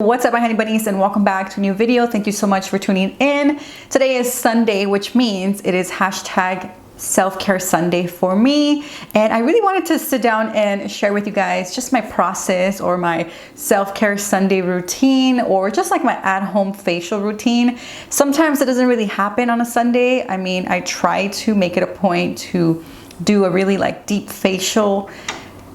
What's up, my honey bunnies, and welcome back to a new video. Thank you so much for tuning in. Today is Sunday, which means it is hashtag self-care Sunday for me, and I really wanted to sit down and share with you guys just my process or my self-care Sunday routine, or just like my at-home facial routine. Sometimes it doesn't really happen on a Sunday. I mean, I try to make it a point to do a really like deep facial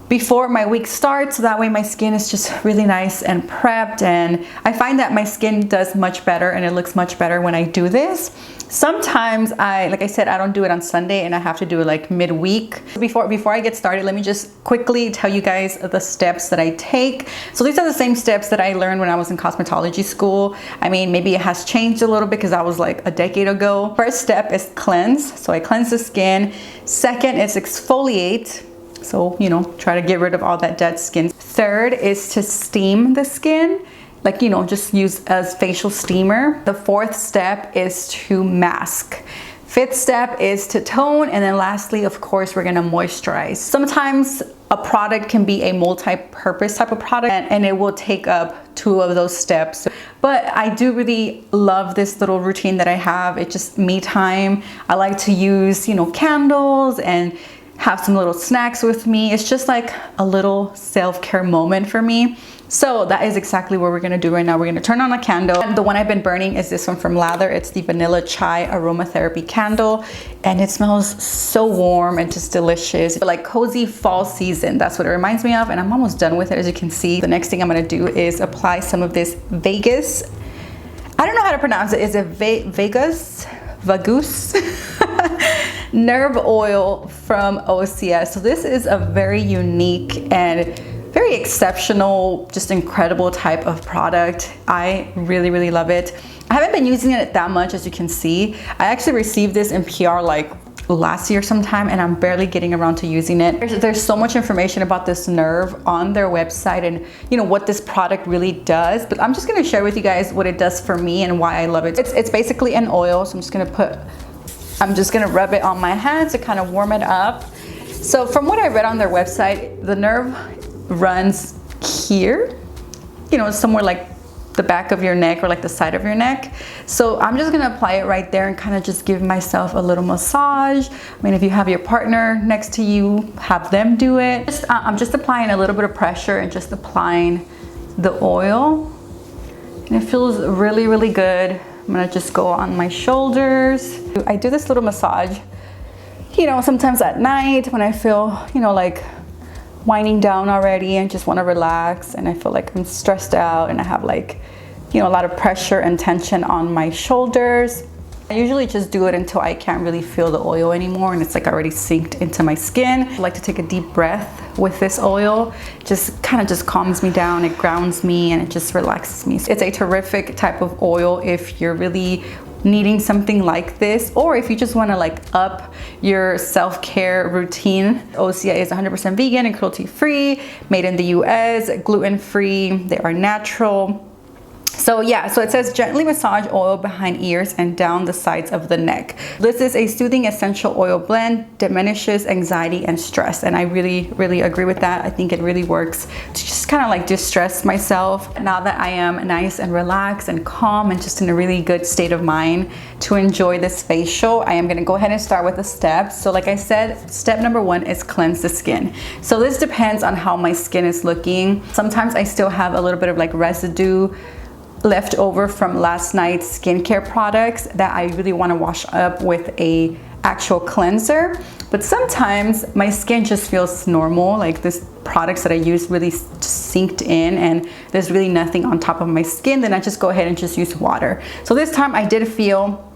before my week starts, so that way my skin is just really nice and prepped, and I find that my skin does much better and it looks much better when I do this. Sometimes like I said, I don't do it on Sunday and I have to do it like midweek. Before I get started, let me just quickly tell you guys the steps that I take. So these are the same steps that I learned when I was in cosmetology school. I mean, maybe it has changed a little bit because that was like a decade ago. First step is cleanse. So I cleanse the skin. Second is exfoliate. So, you know, try to get rid of all that dead skin. Third is to steam the skin, like, you know, just use as facial steamer. The fourth step is to mask. Fifth step is to tone. And then lastly, of course, we're gonna moisturize. Sometimes a product can be a multi-purpose type of product and it will take up 2 of those steps. But I do really love this little routine that I have. It's just me time. I like to use, you know, candles and have some little snacks with me. It's just like a little self-care moment for me. So that is exactly what we're gonna do right now. We're gonna turn on a candle. And the one I've been burning is this one from Lather. It's the Vanilla Chai Aromatherapy Candle. And it smells so warm and just delicious. Like cozy fall season, that's what it reminds me of. And I'm almost done with it, as you can see. The next thing I'm gonna do is apply some of this Vagus. I don't know how to pronounce it. Is it Vagus? Nerve oil from OCS. So this is a very unique and very exceptional, just incredible type of product. I really love it. I haven't been using it that much, as you can see. I actually received this in PR like last year sometime, and I'm barely getting around to using it. There's so much information about this nerve on their website and, you know, what this product really does, but I'm just gonna share with you guys what it does for me and why I love it. It's basically an oil, so I'm just gonna rub it on my hands to kind of warm it up. So from what I read on their website, the nerve runs here, you know, somewhere like the back of your neck or like the side of your neck. So I'm just gonna apply it right there and kind of just give myself a little massage. I mean, if you have your partner next to you, have them do it. I'm just applying a little bit of pressure and just applying the oil. And it feels really good. I'm gonna just go on my shoulders. I do this little massage, you know, sometimes at night when I feel, you know, like winding down already and just want to relax, and I feel like I'm stressed out and I have like, you know, a lot of pressure and tension on my shoulders. I usually just do it until I can't really feel the oil anymore and it's like already synced into my skin. I like to take a deep breath with this oil. Just kind of just calms me down, it grounds me, and it just relaxes me. It's a terrific type of oil if you're really needing something like this, or if you just want to like up your self-care routine. OCS is 100% vegan and cruelty-free, made in the US, gluten-free, they are natural. So yeah, so it says gently massage oil behind ears and down the sides of the neck. This is a soothing essential oil blend, diminishes anxiety and stress. And I really agree with that. I think it really works to just kind of like distress myself. Now that I am nice and relaxed and calm and just in a really good state of mind to enjoy this facial, I am gonna go ahead and start with the steps. So like I said, step number 1 is cleanse the skin. So this depends on how my skin is looking. Sometimes I still have a little bit of like residue left over from last night's skincare products that I really want to wash up with a actual cleanser. But sometimes my skin just feels normal, like this products that I use really synced in and there's really nothing on top of my skin. Then I just go ahead and just use water. So this time I did feel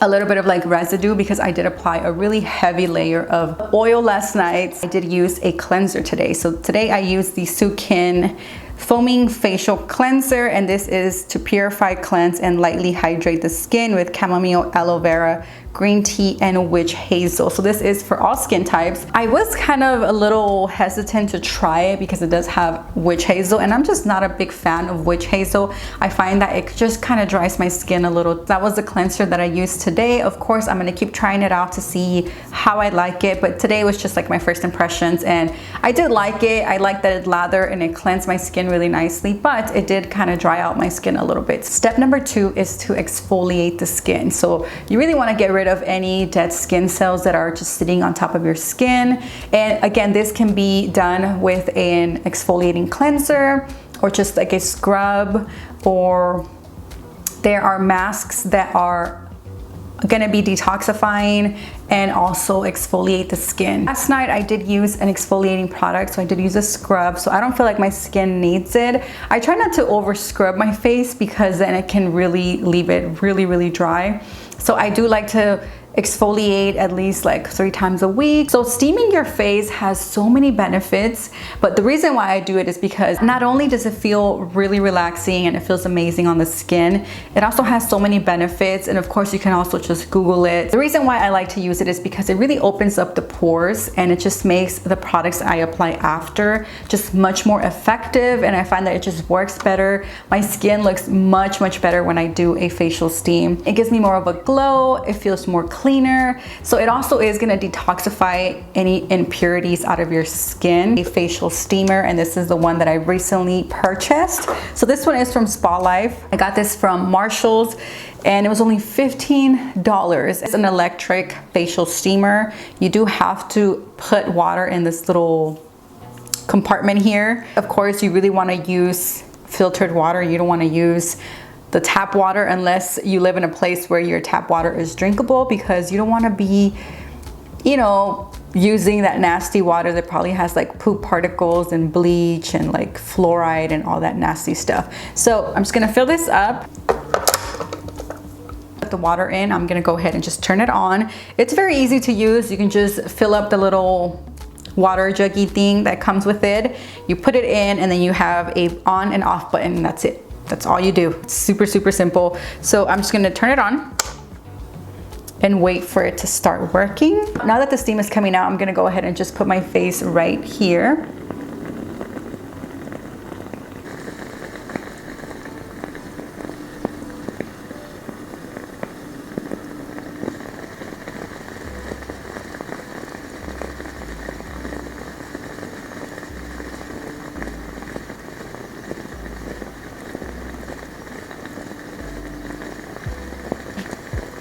a little bit of like residue because I did apply a really heavy layer of oil last night. I did use a cleanser today. So today I used the Sukin foaming facial cleanser, and this is to purify, cleanse, and lightly hydrate the skin with chamomile, aloe vera, green tea, and witch hazel. So this is for all skin types. I was kind of a little hesitant to try it because it does have witch hazel, and I'm just not a big fan of witch hazel. I find that it just kind of dries my skin a little. That was the cleanser that I used today. Of course, I'm gonna keep trying it out to see how I like it, but today was just like my first impressions, and I did like it. I like that it lathered and it cleansed my skin really nicely, but it did kind of dry out my skin a little bit. Step number 2 is to exfoliate the skin. So you really want to get rid of any dead skin cells that are just sitting on top of your skin. And again, this can be done with an exfoliating cleanser or just like a scrub, or there are masks that are gonna be detoxifying and also exfoliate the skin. Last night I did use an exfoliating product, so I did use a scrub, so I don't feel like my skin needs it. I try not to over scrub my face because then it can really leave it really dry. So I do like to exfoliate at least like 3 times a week. So steaming your face has so many benefits, but the reason why I do it is because not only does it feel really relaxing and it feels amazing on the skin, it also has so many benefits, and of course you can also just Google it. The reason why I like to use it is because it really opens up the pores and it just makes the products I apply after just much more effective, and I find that it just works better. My skin looks much better when I do a facial steam. It gives me more of a glow, it feels more cleaner, so it also is going to detoxify any impurities out of your skin. A facial steamer, and this is the one that I recently purchased. So this one is from Spa Life. I got this from Marshall's and it was only $15. It's an electric facial steamer. You do have to put water in this little compartment here. Of course, you really want to use filtered water. You don't want to use the tap water unless you live in a place where your tap water is drinkable, because you don't want to be, you know, using that nasty water that probably has like poop particles and bleach and like fluoride and all that nasty stuff. So I'm just gonna fill this up, put the water in. I'm gonna go ahead and just turn it on. It's very easy to use. You can just fill up the little water juggy thing that comes with it. You put it in and then you have a on and off button, and that's it. That's all you do. It's super simple. So I'm just gonna turn it on and wait for it to start working. Now that the steam is coming out, I'm gonna go ahead and just put my face right here.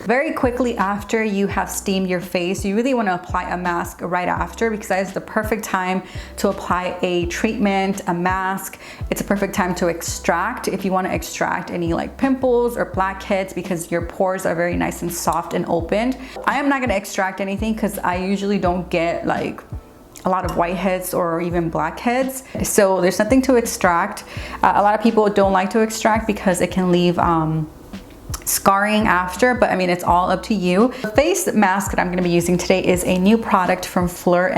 Very quickly after you have steamed your face, you really want to apply a mask right after, because that is the perfect time to apply a treatment, a mask. It's a perfect time to extract if you want to extract any like pimples or blackheads, because your pores are very nice and soft and opened. I am not going to extract anything because I usually don't get like a lot of whiteheads or even blackheads, so there's nothing to extract. A lot of people don't like to extract because it can leave scarring after, but I mean, it's all up to you. The face mask that I'm going to be using today is a new product from Fleur.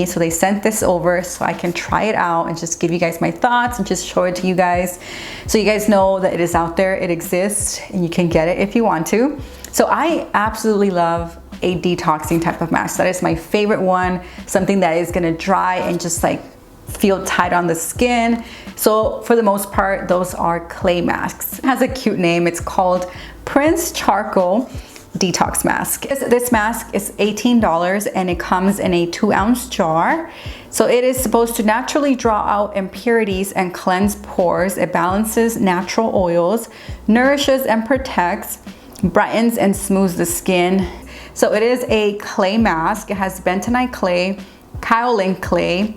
So they sent this over so I can try it out and just give you guys my thoughts and just show it to you guys, so you guys know that it is out there, it exists, and you can get it if you want to. So I absolutely love a detoxing type of mask. That is my favorite one, something that is going to dry and just like feel tight on the skin. So for the most part, those are clay masks. It has a cute name. It's called Prince Charcoal Detox Mask. This mask is $18 and it comes in a 2-ounce jar. So it is supposed to naturally draw out impurities and cleanse pores. It balances natural oils, nourishes and protects, brightens and smooths the skin. So it is a clay mask. It has bentonite clay, kaolin clay.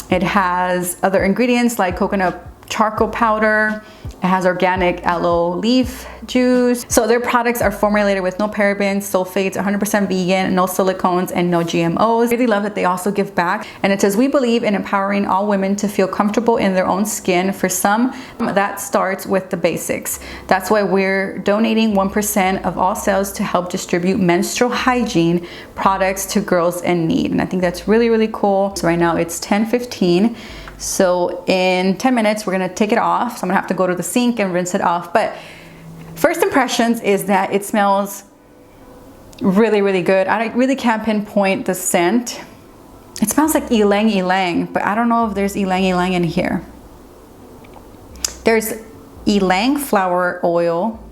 It has other ingredients like coconut charcoal powder. It has organic aloe leaf juice. So their products are formulated with no parabens, sulfates, 100% vegan, no silicones, and no GMOs. I really love that they also give back. And it says, we believe in empowering all women to feel comfortable in their own skin. For some, that starts with the basics. That's why we're donating 1% of all sales to help distribute menstrual hygiene products to girls in need. And I think that's really cool. So right now it's 10:15. So in 10 minutes, we're gonna take it off. So I'm gonna have to go to the sink and rinse it off. But first impressions is that it smells Really, really good. I really can't pinpoint the scent. It smells like ylang ylang, but I don't know if there's ylang ylang in here. There's ylang flower oil.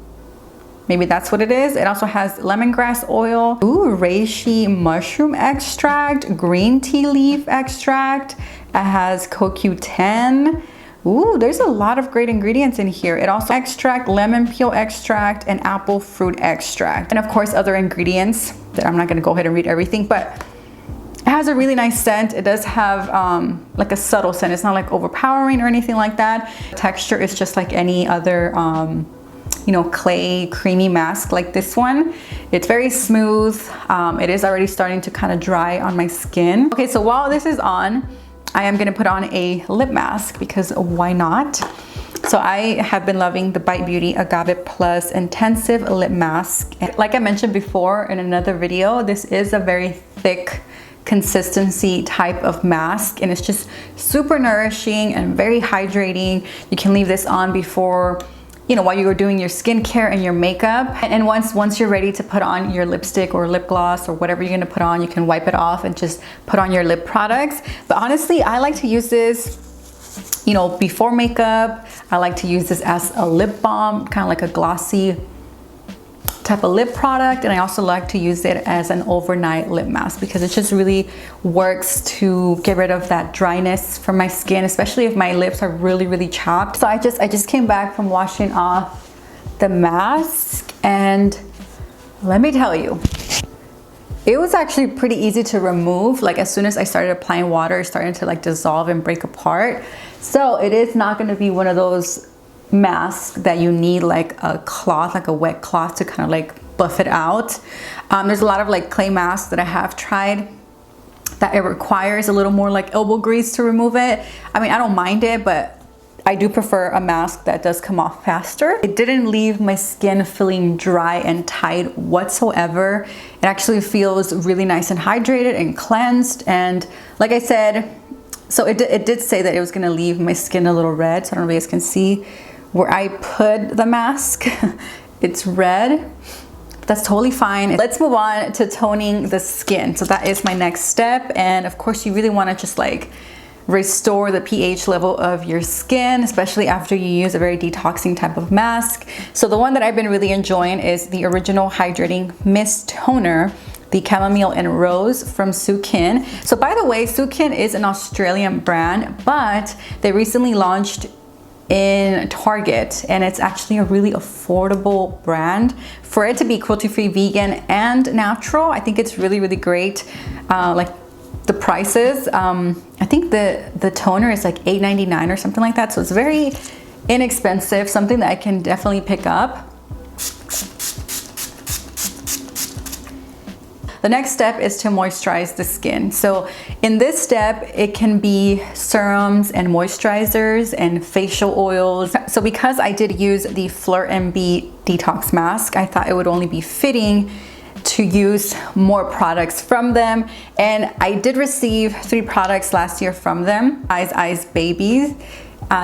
Maybe that's what it is. It also has lemongrass oil, ooh, reishi mushroom extract, green tea leaf extract. It has CoQ10. Ooh, there's a lot of great ingredients in here. It also extract, lemon peel extract, and apple fruit extract. And of course, other ingredients that I'm not gonna go ahead and read everything, but it has a really nice scent. It does have like a subtle scent. It's not like overpowering or anything like that. The texture is just like any other you know, clay creamy mask like this one. It's very smooth. It is already starting to kind of dry on my skin. Okay, so while this is on, I am gonna put on a lip mask because why not? So I have been loving the Bite Beauty Agave Plus Intensive Lip Mask. Like I mentioned before in another video, this is a very thick consistency type of mask, and it's just super nourishing and very hydrating. You can leave this on before, you know, while you're doing your skincare and your makeup. And once you're ready to put on your lipstick or lip gloss or whatever you're gonna put on, you can wipe it off and just put on your lip products. But honestly, I like to use this, you know, before makeup. I like to use this as a lip balm, kind of like a glossy type of lip product. And I also like to use it as an overnight lip mask because it just really works to get rid of that dryness from my skin, especially if my lips are really, really chapped. So I just came back from washing off the mask, and let me tell you, it was actually pretty easy to remove. Like as soon as I started applying water, it's starting to like dissolve and break apart. So it is not gonna be one of those mask that you need like a cloth, like a wet cloth to kind of like buff it out. There's a lot of like clay masks that I have tried that it requires a little more like elbow grease to remove it. I mean, I don't mind it, but I do prefer a mask that does come off faster. It didn't leave my skin feeling dry and tight whatsoever. It actually feels really nice and hydrated and cleansed. And like I said, so it did say that it was gonna leave my skin a little red. So I don't know if you guys can see where I put the mask. It's red. That's totally fine. Let's move on to toning the skin. So that is my next step. And of course, you really want to just like restore the pH level of your skin, especially after you use a very detoxing type of mask. So the one that I've been really enjoying is the Original Hydrating Mist Toner, the Chamomile and Rose from Sukin. So by the way, Sukin is an Australian brand, but they recently launched in Target, and it's actually a really affordable brand. For it to be cruelty-free, vegan, and natural, I think it's really, really great. Like the prices, I think the toner is like $8.99 or something like that. So it's very inexpensive, something that I can definitely pick up. The next step is to moisturize the skin. So in this step, it can be serums and moisturizers and facial oils. So because I did use the Fleur MB Detox Mask, I thought it would only be fitting to use more products from them. And I did receive 3 products last year from them. Eyes Babies.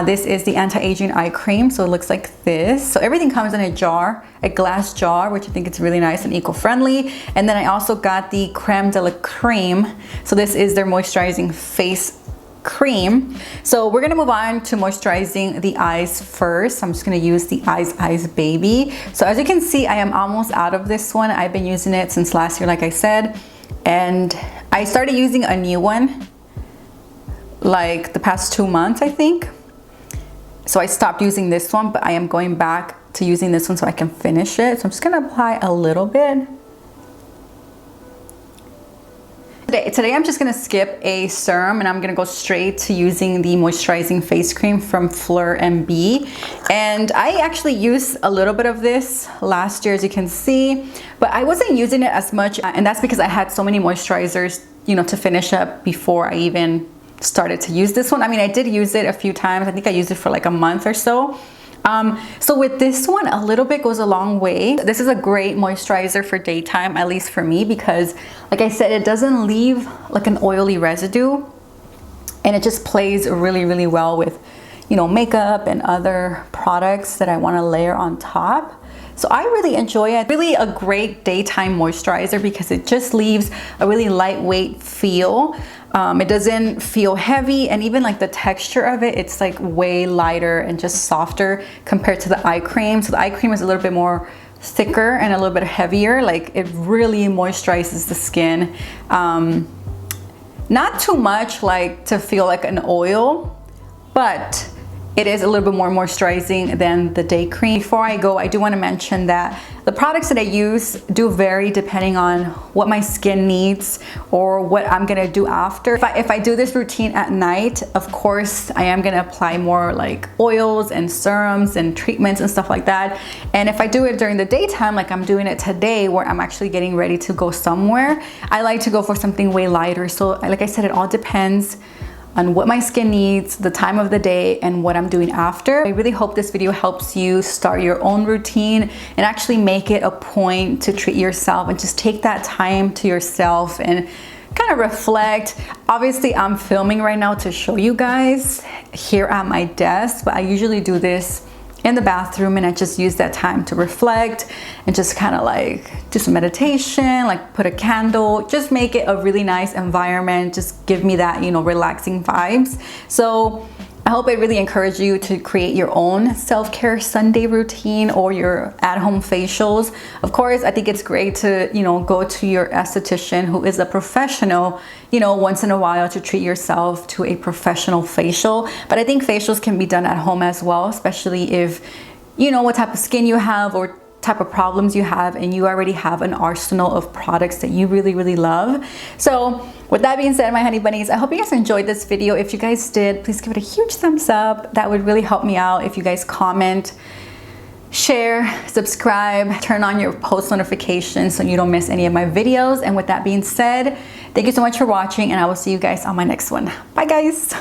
This is the anti-aging eye cream, so it looks like this. So everything comes in a jar, a glass jar, which I think is really nice and eco-friendly. And then I also got the Creme de la Creme. So this is their moisturizing face cream. So we're gonna move on to moisturizing the eyes first. I'm just gonna use the Eyes Baby. So as you can see, I am almost out of this one. I've been using it since last year, like I said. And I started using a new one like the past 2 months, I think. So I stopped using this one, but I am going back to using this one so I can finish it. So I'm just gonna apply a little bit. Today I'm just gonna skip a serum and I'm gonna go straight to using the moisturizing face cream from Fleur MB. And I actually used a little bit of this last year, as you can see, but I wasn't using it as much. And that's because I had so many moisturizers, you know, to finish up before I even started to use this one. I mean, I did use it a few times. I think I used it for like a month or so. So with this one, a little bit goes a long way. This is a great moisturizer for daytime, at least for me, because like I said, it doesn't leave like an oily residue, and it just plays really, really well with, you know, makeup and other products that I want to layer on top. So I really enjoy it. Really a great daytime moisturizer because it just leaves a really lightweight feel. It doesn't feel heavy, and even like the texture of it, it's like way lighter and just softer compared to the eye cream. So the eye cream is a little bit more thicker and a little bit heavier. Like it really moisturizes the skin. Not too much like to feel like an oil, but it is a little bit more moisturizing than the day cream. Before I go, I do want to mention that the products that I use do vary depending on what my skin needs or what I'm gonna do after. If I do this routine at night, of course, I am gonna apply more like oils and serums and treatments and stuff like that. And if I do it during the daytime, like I'm doing it today where I'm actually getting ready to go somewhere, I like to go for something way lighter. So like I said, it all depends on what my skin needs, the time of the day, and what I'm doing after. I really hope this video helps you start your own routine and actually make it a point to treat yourself and just take that time to yourself and kind of reflect. Obviously, I'm filming right now to show you guys here at my desk, but I usually do this in the bathroom, and I just use that time to reflect and just kind of like do some meditation, like put a candle, just make it a really nice environment, just give me that, you know, relaxing vibes. So I hope I really encourage you to create your own self-care Sunday routine or your at-home facials. Of course, I think it's great to, you know, go to your esthetician who is a professional, you know, once in a while to treat yourself to a professional facial. But I think facials can be done at home as well, especially if you know what type of skin you have or type of problems you have and you already have an arsenal of products that you really love. So with that being said, my honey bunnies, I hope you guys enjoyed this video. If you guys did, please give it a huge thumbs up. That would really help me out. If you guys comment, share, subscribe, turn on your post notifications so you don't miss any of my videos. And with that being said, thank you so much for watching, and I will see you guys on my next one. Bye guys.